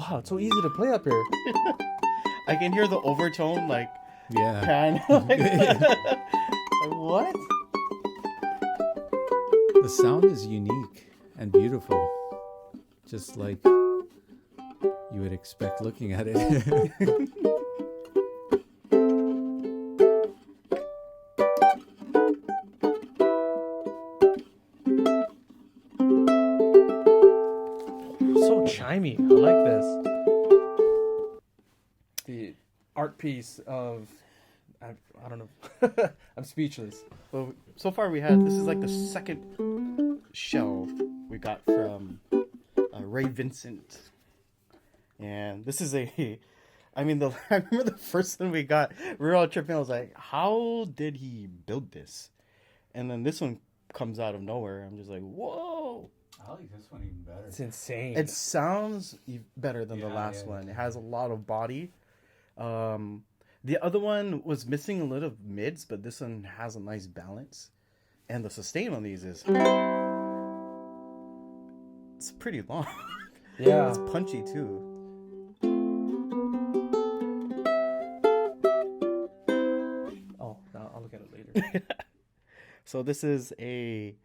Wow, it's so easy to play up here. I can hear the overtone, like, Yeah. pan. Like, what? The sound is unique and beautiful, just like you would expect looking at it. So chimey. I like this. The art piece of... I don't know. I'm speechless. Well, so far this is like the second shell we got from Ray Vincent. And this is I remember the first one we got, we were all tripping. I was like, how did he build this? And then this one comes out of nowhere. I'm just like, whoa. I like this one even better. It's insane. It sounds better than the last yeah, one. It has a lot of body. The other one was missing a little mids, but this one has a nice balance. And the sustain on these is... It's pretty long. Yeah. It's punchy too. Oh, no, I'll look at it later. So this is a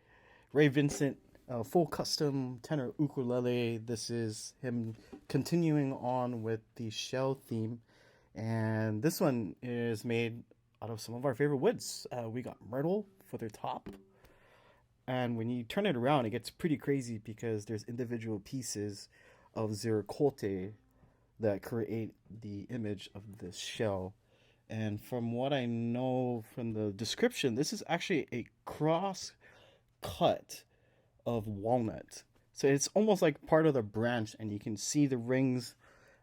Ray Vincent full custom tenor ukulele. This is him continuing on with the shell theme. And this one is made out of some of our favorite woods. We got Myrtle for their top. And when you turn it around, it gets pretty crazy because there's individual pieces of Ziricote that create the image of this shell. And from what I know from the description, this is actually a cross cut of walnut. So it's almost like part of the branch, and you can see the rings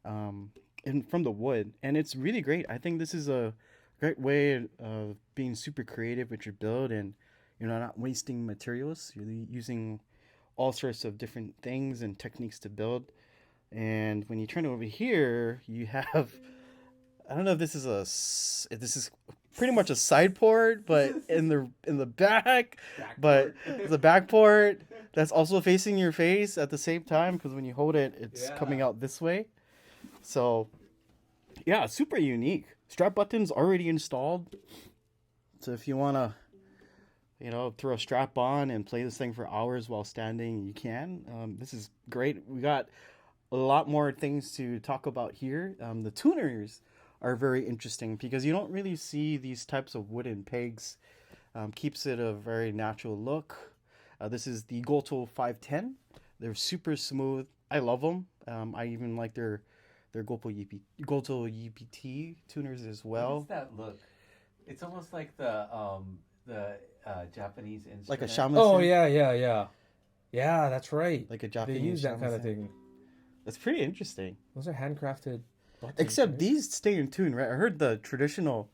from the wood. And it's really great. I think this is a great way of being super creative with your build, and you're not wasting materials. You're using all sorts of different things and techniques to build. And when you turn it over here, you have, I don't know if this is pretty much a side port, but in the back but the back port that's also facing your face at the same time, because when you hold it, it's coming out this way. So yeah, super unique. Strap buttons already installed. So if you want to, throw a strap on and play this thing for hours while standing, you can. This is great. We got a lot more things to talk about here. The tuners are very interesting because you don't really see these types of wooden pegs. Keeps it a very natural look. This is the Goto 510. They're super smooth. I love them. I even like their Goto UPT tuners as well. What does that look? It's almost like the Japanese instrument. Like a shamisen. Oh, yeah. Yeah, that's right. Like a They Japanese use that kind of shamisen. thing. That's pretty interesting. Those are handcrafted buttons. Except right? these stay in tune, right? I heard the traditional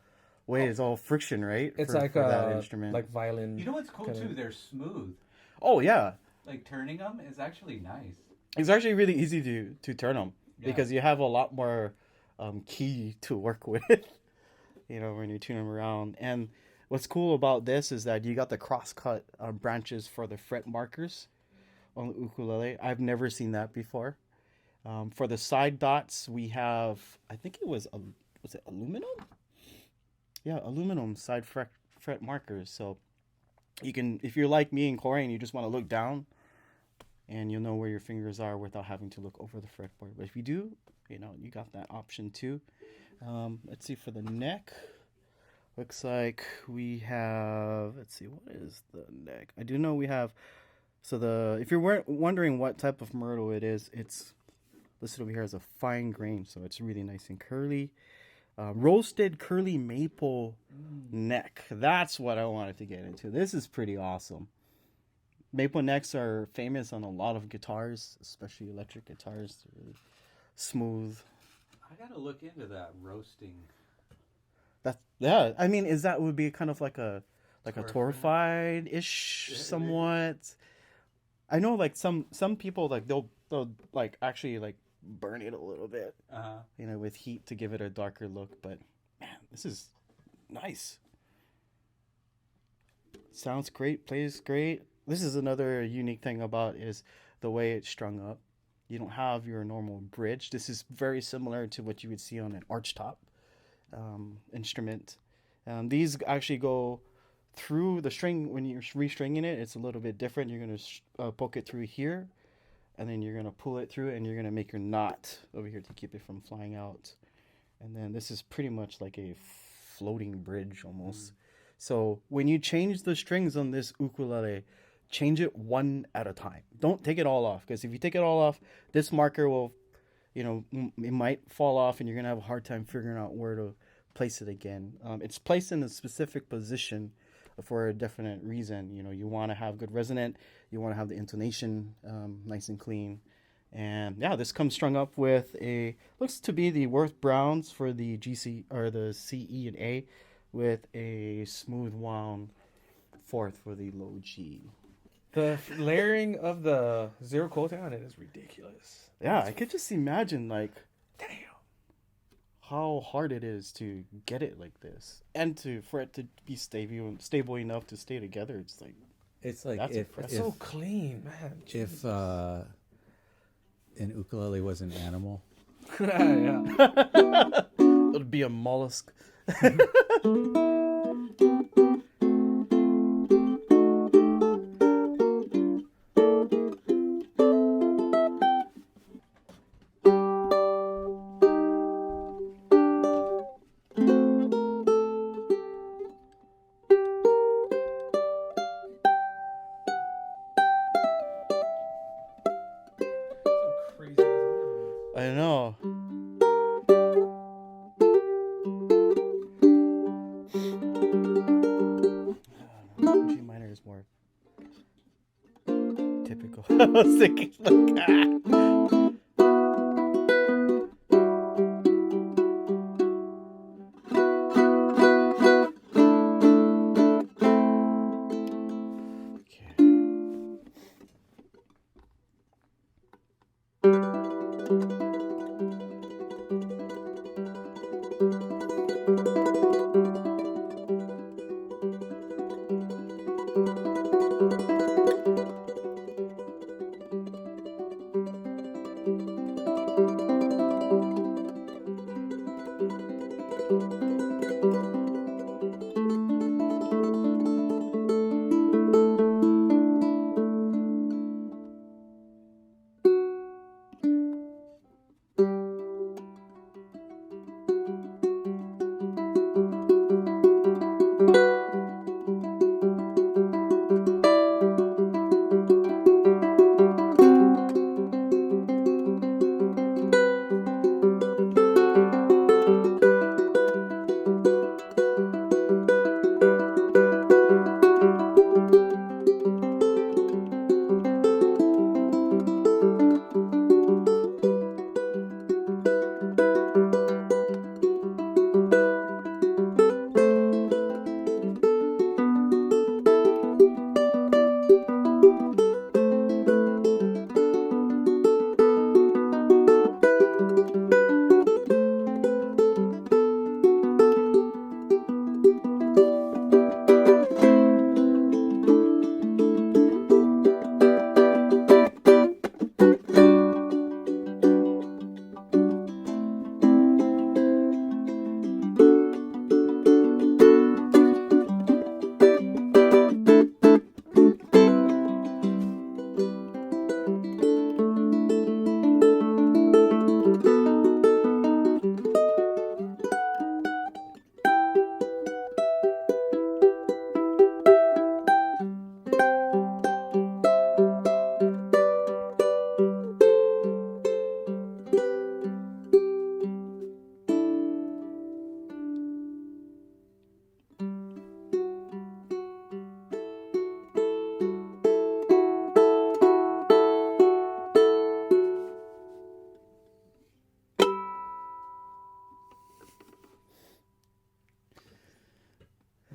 way is all friction, right? It's for like that a instrument. like violin. You know what's cool kinda- too? They're smooth. Oh yeah, Like turning them is actually nice. it's actually really easy to turn them Yeah. because you have a lot more key to work with. When you tune them around. And what's cool about this is that you got the cross-cut branches for the fret markers on the ukulele. I've never seen that before. For the side dots, we have, I think it was it aluminum? Yeah, aluminum side fret markers. So you can, if you're like me and Corey and you just want to look down, and you'll know where your fingers are without having to look over the fretboard. But if you do, you got that option too. Let's see, for the neck, looks like we have, let's see, what is the neck? I do know we have, if you're wondering what type of Myrtle it is, it's listed over here as a fine grain, so it's really nice and curly. Roasted curly maple neck. That's what I wanted to get into. This is pretty awesome. Maple necks are famous on a lot of guitars, especially electric guitars. They're really smooth. I gotta look into that roasting. I mean, would be kind of like a torrefied ish somewhat. I know, like some people, like they'll like actually like burn it a little bit, with heat to give it a darker look. But man, this is nice. Sounds great, plays great. This is another unique thing about is the way it's strung up. You don't have your normal bridge. This is very similar to what you would see on an archtop instrument. These actually go through the string. When you're restringing it, it's a little bit different. You're going to poke it through here, and then you're going to pull it through, and you're going to make your knot over here to keep it from flying out. And then this is pretty much like a floating bridge almost. So when you change the strings on this ukulele, change it one at a time. Don't take it all off, because if you take it all off, this marker will, it might fall off, and you're going to have a hard time figuring out where to place it again. It's placed in a specific position for a definite reason. You want to have good resonant, you want to have the intonation nice and clean. And yeah, this comes strung up with looks to be the Worth Browns for the GC or the C, E, and A, with a smooth wound fourth for the low G. The layering of the Ziricote on it is ridiculous. Yeah, I could just imagine Damn. how hard it is to get it like this, and for it to be stable enough to stay together. It's like That's if That's so clean, man. if an ukulele was an animal. Yeah. It would be a mollusk. So crazy. I know. G minor is more typical. I was thinking Okay.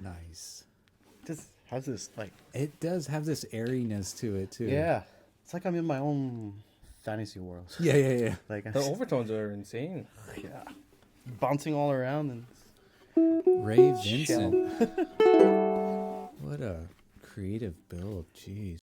Nice. Just has this It does have this airiness to it too. yeah. It's like I'm in my own fantasy world. Yeah. Like The overtones are insane. yeah, bouncing all around and Ray Vincent. What a creative build. Jeez.